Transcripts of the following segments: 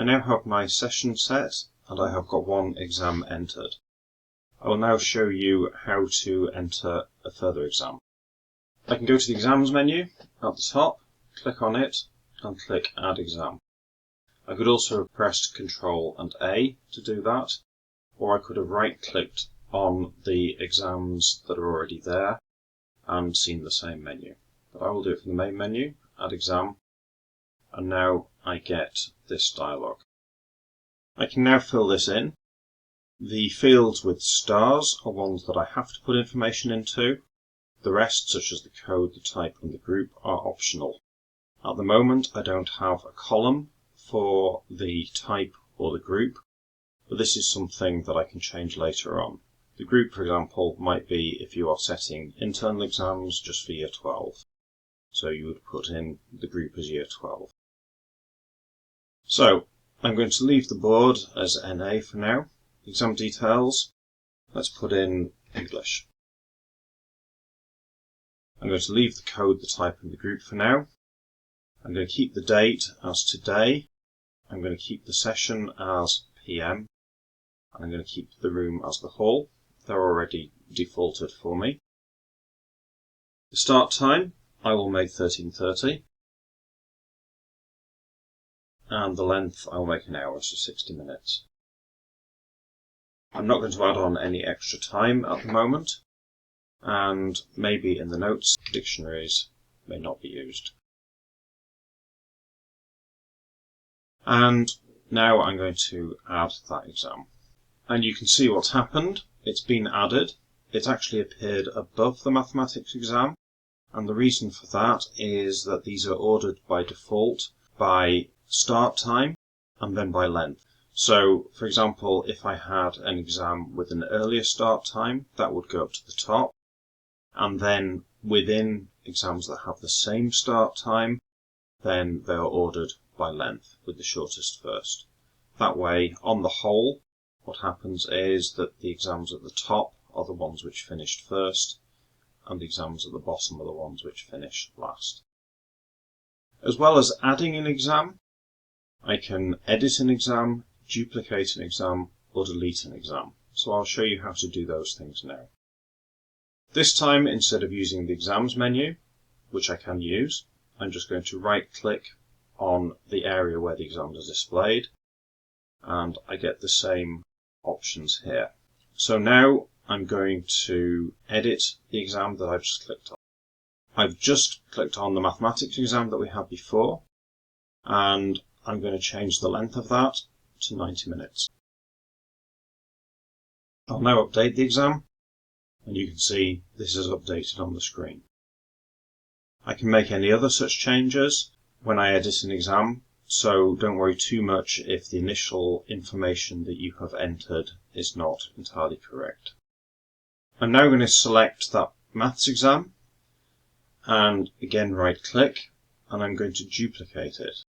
I now have my session set and I have got one exam entered. I will now show you how to enter a further exam. I can go to the exams menu at the top, click on it and click Add Exam. I could also have pressed Ctrl and A to do that, or I could have right-clicked on the exams that are already there and seen the same menu. But I will do it from the main menu, Add Exam, and now I get this dialog. I can now fill this in. The fields with stars are ones that I have to put information into. The rest, such as the code, the type and the group, are optional. At the moment I don't have a column for the type or the group, but this is something that I can change later on. The group, for example, might be if you are setting internal exams just for year 12. So you would put in the group as year 12. So I'm going to leave the board as NA for now. Exam details, let's put in English. I'm going to leave the code, the type and the group for now. I'm going to keep the date as today. I'm going to keep the session as PM. And I'm going to keep the room as the hall. They're already defaulted for me. The start time, I will make 13:30. And the length, I will make an hour, so 60 minutes. I'm not going to add on any extra time at the moment. And maybe in the notes, dictionaries may not be used. And now I'm going to add that exam. And you can see what's happened. It's been added. It actually appeared above the mathematics exam. And the reason for that is that these are ordered by default by start time and then by length. So, for example, if I had an exam with an earlier start time, that would go up to the top. And then within exams that have the same start time, then they are ordered by length, with the shortest first. That way, on the whole, what happens is that the exams at the top are the ones which finished first, and the exams at the bottom are the ones which finish last. As well as adding an exam, I can edit an exam, duplicate an exam, or delete an exam. So I'll show you how to do those things now. This time, instead of using the exams menu, which I can use, I'm just going to right-click on the area where the exams are displayed, and I get the same options here. So now I'm going to edit the exam that I've just clicked on. I've just clicked on the mathematics exam that we had before, and I'm going to change the length of that to 90 minutes. I'll now update the exam, and you can see this is updated on the screen. I can make any other such changes when I edit an exam, so don't worry too much if the initial information that you have entered is not entirely correct. I'm now going to select that maths exam, and again right click, and I'm going to duplicate it.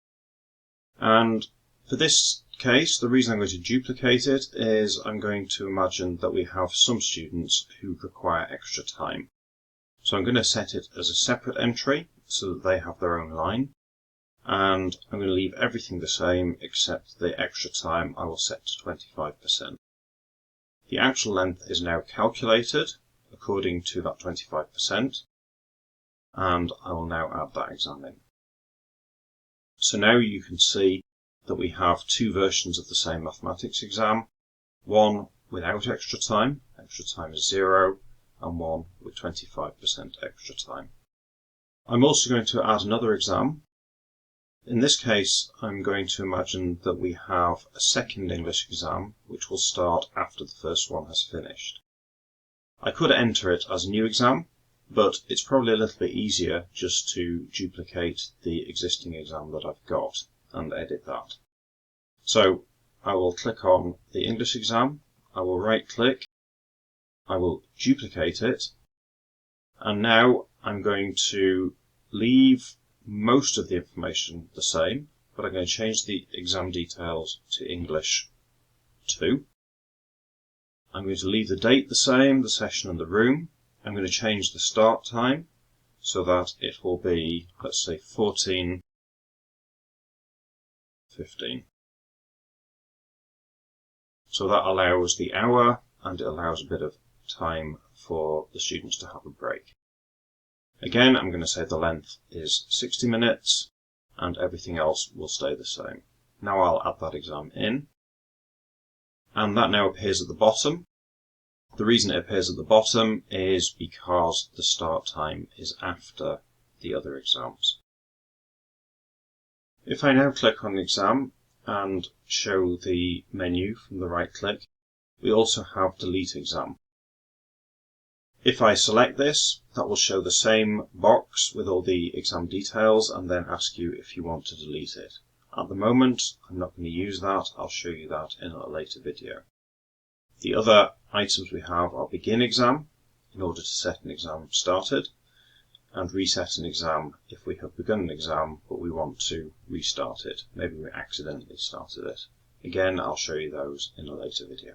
And for this case, the reason I'm going to duplicate it is I'm going to imagine that we have some students who require extra time. So I'm going to set it as a separate entry so that they have their own line. And I'm going to leave everything the same except the extra time I will set to 25%. The actual length is now calculated according to that 25%, and I will now add that exam in. So now you can see that we have two versions of the same mathematics exam, one without extra time is 0, and one with 25% extra time. I'm also going to add another exam. In this case, I'm going to imagine that we have a second English exam, which will start after the first one has finished. I could enter it as a new exam, but it's probably a little bit easier just to duplicate the existing exam that I've got and edit that. So I will click on the English exam, I will right click, I will duplicate it, and now I'm going to leave most of the information the same, but I'm going to change the exam details to English 2. I'm going to leave the date the same, the session and the room. I'm going to change the start time so that it will be, let's say, 14:15. So that allows the hour, and it allows a bit of time for the students to have a break. Again, I'm going to say the length is 60 minutes and everything else will stay the same. Now I'll add that exam in, and that now appears at the bottom. The reason it appears at the bottom is because the start time is after the other exams. If I now click on the exam and show the menu from the right click, we also have Delete Exam. If I select this, that will show the same box with all the exam details and then ask you if you want to delete it. At the moment, I'm not going to use that. I'll show you that in a later video. The other items we have are Begin Exam, in order to set an exam started, and Reset an exam if we have begun an exam but we want to restart it. Maybe we accidentally started it. Again, I'll show you those in a later video.